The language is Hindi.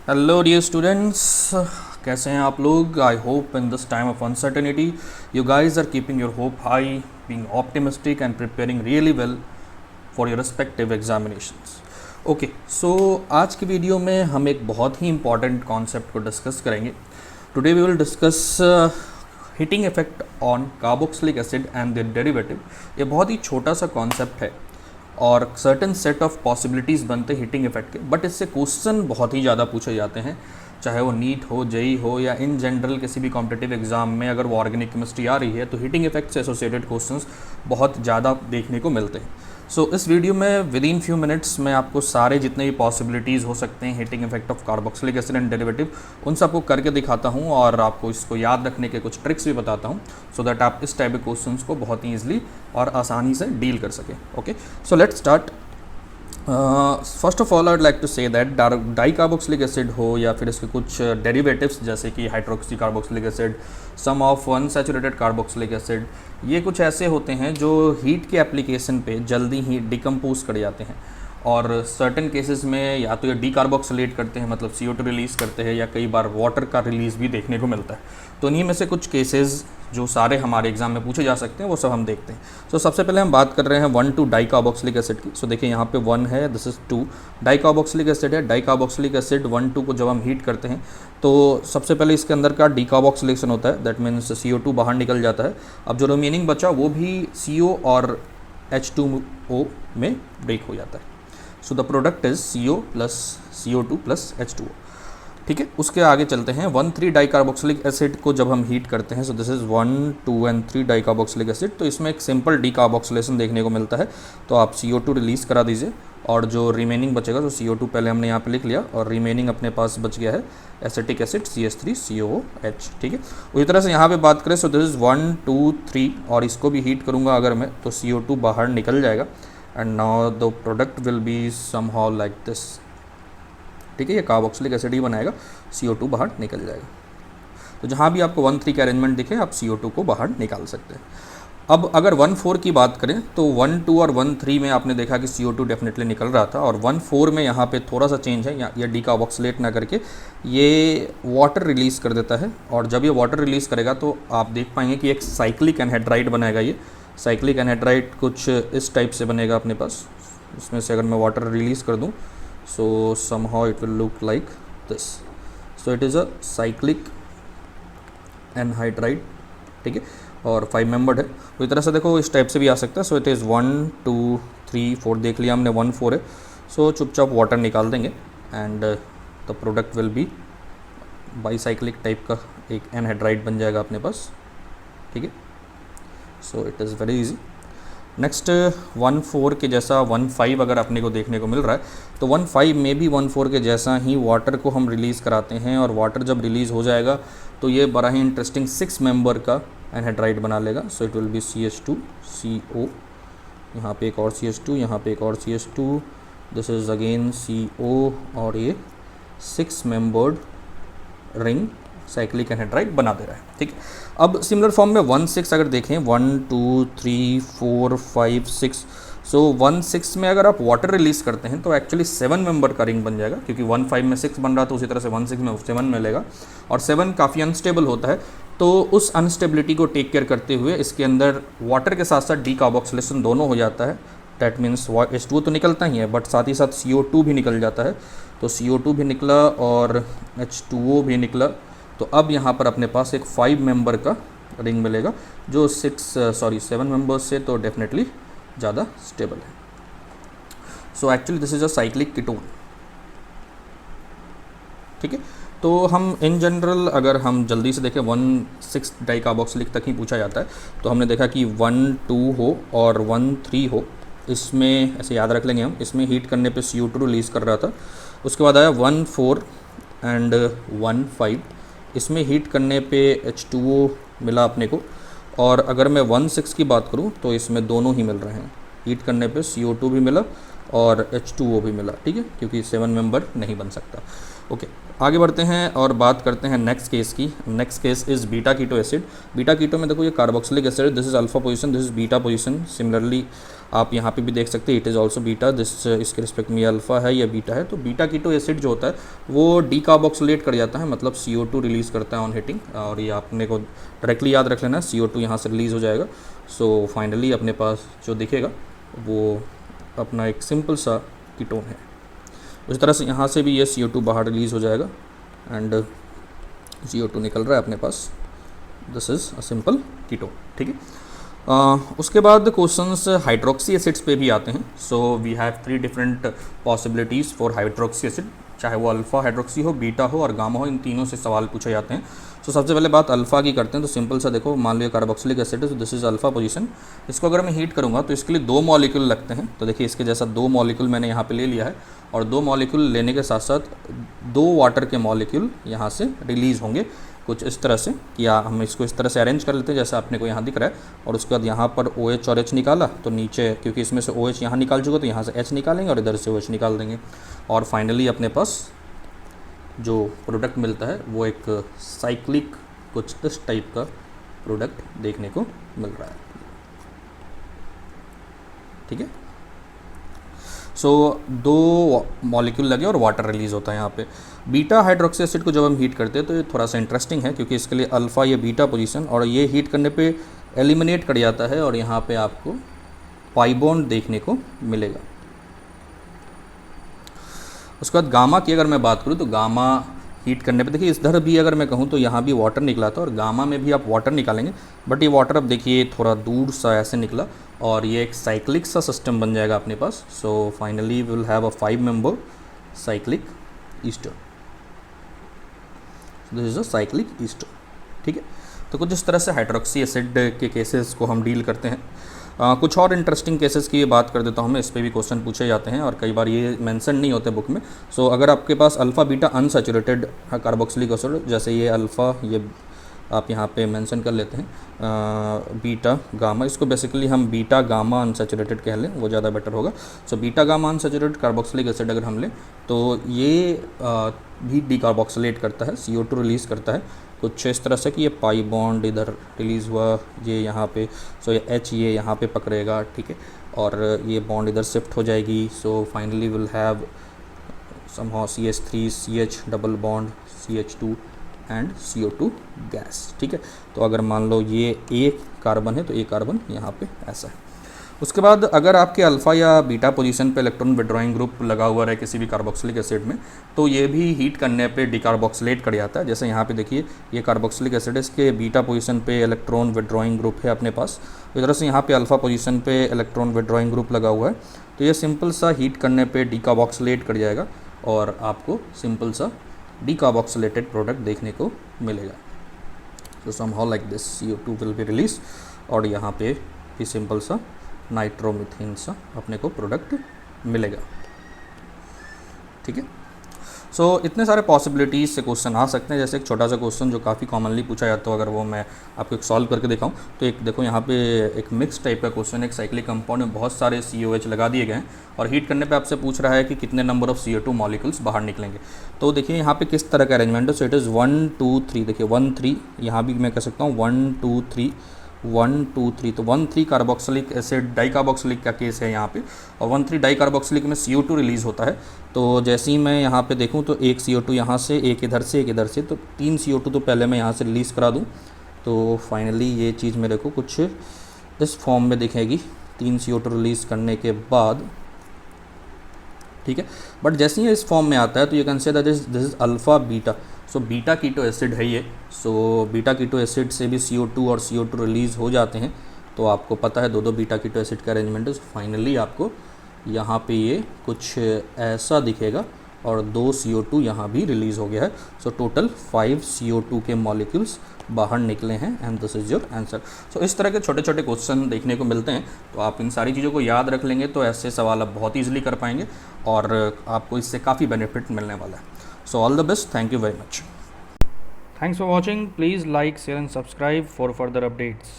हेलो डियर स्टूडेंट्स, कैसे हैं आप लोग। I hope in this time of uncertainty you guys are keeping your hope high, being optimistic and preparing really well for your respective examinations. Okay, so आज की वीडियो में हम एक बहुत ही इंपॉर्टेंट कॉन्सेप्ट को डिस्कस करेंगे। Today we will discuss heating effect on carboxylic acid and their derivative. ये बहुत ही छोटा सा कॉन्सेप्ट है और सर्टेन सेट ऑफ पॉसिबिलिटीज़ बनते हीटिंग इफेक्ट के, बट इससे क्वेश्चन बहुत ही ज़्यादा पूछे जाते हैं, चाहे वो नीट हो, जेई हो या इन जनरल किसी भी कॉम्पिटिटिव एग्जाम में अगर वो ऑर्गेनिक केमिस्ट्री आ रही है तो हीटिंग इफेक्ट से एसोसिएटेड क्वेश्चंस बहुत ज़्यादा देखने को मिलते हैं। सो इस वीडियो में विद इन फ्यू मिनट्स मैं आपको सारे जितने भी पॉसिबिलिटीज़ हो सकते हैं heating effect of carboxylic acid and derivative उन सबको करके दिखाता हूँ और आपको इसको याद रखने के कुछ ट्रिक्स भी बताता हूँ, सो दैट आप इस टाइप के क्वेश्चंस को बहुत ही ईजिली और आसानी से डील कर सकें। Okay, so let's start. First of all I would like to say that dicarboxylic acid हो या फिर इसके कुछ डेरिवेटिव्स जैसे कि hydroxy carboxylic acid, some of unsaturated carboxylic acid, ये कुछ ऐसे होते हैं जो हीट के एप्लीकेशन पे जल्दी ही डिकम्पोज कर जाते हैं और सर्टेन केसेस में या तो ये डीकार्बोक्सिलेट करते हैं, मतलब CO2 रिलीज़ करते हैं, या कई बार वाटर का रिलीज़ भी देखने को मिलता है। तो इन्हीं में से कुछ केसेस जो सारे हमारे एग्जाम में पूछे जा सकते हैं वो सब हम देखते हैं। सो सबसे पहले हम बात कर रहे हैं 1,2 डाइकार्बोक्सिलिक एसिड की। सो देखिए यहाँ पे 1 है, दिस इज़ 2 डाइकार्बोक्सिलिक एसिड है। डाइकार्बोक्सिलिक एसिड 1,2 को जब हम हीट करते हैं तो सबसे पहले इसके अंदर का डीकार्बोक्सिलेशन होता है, दैट मीन्स CO2 बाहर निकल जाता है। अब जो रिमेनिंग बचा वो भी CO और H2O में ब्रेक हो जाता है। So the product is CO plus CO2 plus H2O। ठीक है, उसके आगे चलते हैं 1,3 डाइकार्बोक्सिलिक एसिड को जब हम हीट करते हैं, so this is 1, 2 and 3 dicarboxylic acid. तो इसमें एक सिंपल डीकार्बोक्सिलेशन देखने को मिलता है, तो आप CO2 रिलीज़ करा दीजिए और जो रिमेनिंग बचेगा, तो CO2 पहले हमने यहाँ पे लिख लिया और रिमेनिंग अपने पास बच गया है एसिटिक एसिड CH3COOH। ठीक है, उसी तरह से यहाँ पे बात करें, सो दिस इज़ 1, 2, 3 और इसको भी हीट करूँगा अगर मैं, तो CO2 बाहर निकल जाएगा and now the product will be somehow like this. ठीक है, ये कार्बोक्सिलिक एसिड ही बनाएगा, CO2 बाहर निकल जाएगा। तो जहाँ भी आपको 1,3 का अरेंजमेंट दिखे आप CO2 को बाहर निकाल सकते हैं। अब अगर 1,4 की बात करें तो 1,2 और 1,3 में आपने देखा कि CO2 डेफिनेटली निकल रहा था, और 1,4 में यहाँ पे थोड़ा सा चेंज है, ये डीकार्बोक्सिलेट ना करके ये वाटर रिलीज़ कर देता है। और जब ये वाटर रिलीज़ करेगा तो आप देख पाएंगे कि एक साइक्लिक एनहाइड्राइड बनाएगा। ये साइक्लिक एनहाइड्राइड कुछ इस टाइप से बनेगा अपने पास। इसमें से अगर मैं वाटर रिलीज़ कर दूँ, so somehow it will look like this, so it is a cyclic anhydride। ठीक है, और 5 मेंबर्ड है, तो इस तरह से देखो इस टाइप से भी आ सकता है। सो इट इज़ 1, 2, 3, 4 देख लिया हमने, 1, 4 है। सो चुपचाप वाटर निकाल देंगे and the product will be bicyclic type का एक एनहाइड्राइड बन जाएगा अपने पास। ठीक है, so it is very easy. Next 1,4 के जैसा 1,5 अगर अपने को देखने को मिल रहा है, तो 1,5 में भी 1,4 के जैसा ही वाटर को हम रिलीज़ कराते हैं, और वाटर जब रिलीज़ हो जाएगा तो ये बड़ा ही इंटरेस्टिंग 6 मेंबर का एनहाइड्राइड बना लेगा। So it will be CH2CO, यहाँ पे एक और CH2, यहाँ पे एक और CH2, this is again CO, और ये 6 मेंबर्ड रिंग साइक्लिक एनहाइड्राइड बना दे रहा है। ठीक है, अब सिमिलर फॉर्म में 1,6 अगर देखें, 1, 2, 3, 4, 5, 6, सो 1,6 में अगर आप वाटर रिलीज़ करते हैं तो एक्चुअली 7 मेंबर का रिंग बन जाएगा, क्योंकि 1,5 में 6 बन रहा था, उसी तरह से 1,6 में 7 मिलेगा। और 7 काफ़ी अनस्टेबल होता है, तो उस अनस्टेबिलिटी को टेक केयर करते हुए इसके अंदर वाटर के साथ साथ डीकार्बोक्सिलेशन दोनों हो जाता है। डैट मीन्स H2O तो निकलता ही है, बट साथ ही साथ CO2 भी निकल जाता है। तो CO2 भी निकला और H2O भी निकला, तो अब यहाँ पर अपने पास एक 5 मेंबर का रिंग मिलेगा, जो 7 मेंबर्स से तो डेफिनेटली ज़्यादा स्टेबल है। So actually this is a cyclic ketone. ठीक है, तो हम इन जनरल अगर हम जल्दी से देखें 1,6 डाइकार्बोक्सिलिक तक ही पूछा जाता है, तो हमने देखा कि 1, 2 हो और 1,3 हो, इसमें ऐसे याद रख लेंगे हम, इसमें हीट करने पे CO2 रिलीज़ कर रहा था। उसके बाद आया 1,4 एंड 1,5, इसमें हीट करने पे H2O मिला अपने को। और अगर मैं 1,6 की बात करूं तो इसमें दोनों ही मिल रहे हैं, हीट करने पे CO2 भी मिला और H2O भी मिला। ठीक है, क्योंकि 7 मेंबर नहीं बन सकता। ओके, आगे बढ़ते हैं और बात करते हैं नेक्स्ट केस की। Next case is beta keto acid. Beta keto में देखो ये carboxylic acid, this is alpha position, this is beta position. Similarly आप यहाँ पे भी देख सकते हैं it is also beta, this इसके रिस्पेक्ट में अल्फ़ा है या बीटा है। तो बीटा कीटो एसिड जो होता है वो डीकार्बोक्सिलेट कर जाता है, मतलब CO2 रिलीज़ करता है ऑन हीटिंग, और ये आपने को डायरेक्टली याद रख लेना है, CO2 यहाँ से रिलीज़ हो जाएगा। सो फाइनली अपने पास जो दिखेगा वो अपना एक सिंपल सा कीटोन है। उसी तरह से यहाँ से भी ये CO2 बाहर रिलीज़ हो जाएगा एंड CO2 निकल रहा है अपने पास, this is a simple ketone. ठीक है, उसके बाद क्वेश्चंस हाइड्रोक्सी एसिड्स पे भी आते हैं। So we have 3 different possibilities for hydroxy acid, चाहे वो अल्फ़ा हाइड्रोक्सी हो, बीटा हो और गामा हो, इन तीनों से सवाल पूछे जाते हैं। सो सबसे पहले बात अल्फ़ा की करते हैं। तो सिंपल सा देखो, मान लो कार्बोक्सिलिक एसिड है, तो दिस इज़ अल्फ़ा पोजीशन। इसको अगर मैं हीट करूँगा तो इसके लिए 2 मॉलिक्यूल लगते हैं। तो देखिए इसके जैसा 2 मॉलिक्यूल मैंने यहाँ पे ले लिया है, और 2 मॉलिक्यूल लेने के साथ साथ 2 वाटर के मॉलिक्यूल यहाँ से रिलीज़ होंगे कुछ इस तरह से, कि हम इसको इस तरह से अरेंज कर लेते हैं जैसा अपने को यहाँ दिख रहा है। और उसके बाद यहाँ पर OH और H निकाला, तो नीचे क्योंकि इसमें से OH यहाँ निकाल चुका तो यहाँ से H निकालेंगे और इधर से OH निकाल देंगे, और फाइनली अपने पास जो प्रोडक्ट मिलता है वो एक साइक्लिक कुछ इस टाइप का प्रोडक्ट देखने को मिल रहा है। ठीक है, सो 2 मॉलिक्यूल लगे और वाटर रिलीज़ होता है यहाँ पे। बीटा हाइड्रोक्सी एसिड को जब हम हीट करते हैं तो ये थोड़ा सा इंटरेस्टिंग है, क्योंकि इसके लिए अल्फ़ा या बीटा पोजीशन, और ये हीट करने पे एलिमिनेट कर जाता है और यहाँ पे आपको पाई बॉन्ड देखने को मिलेगा। उसके बाद गामा की अगर मैं बात करूँ तो गामा हीट करने पे देखिए इधर भी अगर मैं कहूँ तो यहाँ भी वाटर निकला था, और गामा में भी आप वाटर निकालेंगे, बट ये वाटर अब देखिए थोड़ा दूर सा ऐसे निकला और ये एक साइक्लिक सा सिस्टम बन जाएगा अपने पास। So finally we will have a 5 member cyclic ester, this is a cyclic ester. ठीक है, तो कुछ इस तरह से हाइड्रोक्सी एसिड के केसेस को हम डील करते हैं। कुछ और इंटरेस्टिंग केसेस की बात कर देता हूँ मैं, इस पर भी क्वेश्चन पूछे जाते हैं और कई बार ये मेंशन नहीं होते बुक में। सो अगर आपके पास alpha beta unsaturated carboxylic acid, जैसे ये अल्फ़ा, ये आप यहाँ पे मेंशन कर लेते हैं, बीटा गामा, इसको बेसिकली हम बीटा गामा अनसैचुरेटेड कह लें, वो ज़्यादा बेटर होगा। So beta gamma unsaturated carboxylic acid अगर हम लें तो ये भी डीकार्बोक्सिलेट करता है, CO2 रिलीज़ करता है कुछ इस तरह से कि ये पाई बॉन्ड इधर रिलीज़ हुआ, ये यहाँ पे, सो ये H ये यहाँ पे पकड़ेगा। ठीक है, और ये बॉन्ड इधर शिफ्ट हो जाएगी। So finally will have somehow CH3 CH double bond CH2 and CO2 gas. ठीक है, तो अगर मान लो ये एक कार्बन है तो एक कार्बन यहाँ पे ऐसा है। उसके बाद अगर आपके अल्फ़ा या बीटा पोजीशन पे इलेक्ट्रॉन विड्रॉइंग ग्रुप लगा हुआ रहे किसी भी कार्बोक्सिलिक एसिड में, तो ये भी हीट करने पे डिकार्बोक्सिलेट कर जाता है। जैसे यहाँ पे देखिए ये कार्बोक्सिलिक एसिड है, इसके बीटा पोजीशन पे इलेक्ट्रॉन विड्रॉइंग ग्रुप है अपने पास, इस तरह से यहाँ पे अल्फ़ा पोजीशन पे इलेक्ट्रॉन विड्रॉइंग ग्रुप लगा हुआ है। तो ये सिंपल सा हीट करने पर डिकार्बोक्सिलेट कर जाएगा और आपको सिंपल सा डिकार्बोक्सिलेटेड प्रोडक्ट देखने को मिलेगा। तो somehow like this CO2 will be release, और यहाँ पे भी सिंपल सा नाइट्रोमीथेन सा अपने को प्रोडक्ट मिलेगा। ठीक है, सो इतने सारे पॉसिबिलिटीज़ से क्वेश्चन आ सकते हैं। जैसे एक छोटा सा क्वेश्चन जो काफ़ी कॉमनली पूछा जाता है, अगर वो मैं आपको एक सॉल्व करके दिखाऊं तो एक देखो यहाँ पे एक मिक्स टाइप का क्वेश्चन, एक साइक्लिक कंपाउंड में बहुत सारे COH लगा दिए गए हैं और हीट करने पे आपसे पूछ रहा है कि कितने नंबर ऑफ CO2 मॉलिक्यूल्स बाहर निकलेंगे। तो देखिए यहाँ पे किस तरह का अरेंजमेंट है। सो इट इज़ 1 2 3, देखिए 1 3, यहाँ भी मैं कह सकता हूँ 1 2 3 1 2 3, तो 1 3 कार्बोक्सिलिक एसिड डाइकार्बोक्सिलिक का केस है यहाँ पे, और 1 3 डाइकार्बोक्सिलिक में CO2 रिलीज़ होता है। तो जैसे ही मैं यहाँ पे देखूँ तो एक CO2 यहाँ से, एक इधर से, एक इधर से, तो 3 CO2 तो पहले मैं यहाँ से रिलीज़ करा दूँ। तो फाइनली ये चीज़ मेरे को कुछ इस फॉर्म में दिखेगी 3 CO2 रिलीज़ करने के बाद। ठीक है, बट जैसे ही इस फॉर्म में आता है तो you can say that this is alpha beta. So beta keto acid है ये। सो बीटा कीटो एसिड से भी CO2 और CO2 रिलीज़ हो जाते हैं। तो आपको पता है दो बीटा कीटो एसिड का अरेंजमेंट है। फाइनली आपको यहाँ पे ये कुछ ऐसा दिखेगा और 2 CO2 यहाँ भी रिलीज़ हो गया है। सो टोटल 5 CO2 के मॉलिक्यूल्स बाहर निकले हैं and this is your answer. So इस तरह के छोटे छोटे क्वेश्चन देखने को मिलते हैं, तो आप इन सारी चीज़ों को याद रख लेंगे तो ऐसे सवाल आप बहुत ईजिली कर पाएंगे और आपको इससे काफ़ी बेनिफिट मिलने वाला है। So all the best. Thank you very much. Thanks for watching. Please like, share and subscribe for further updates.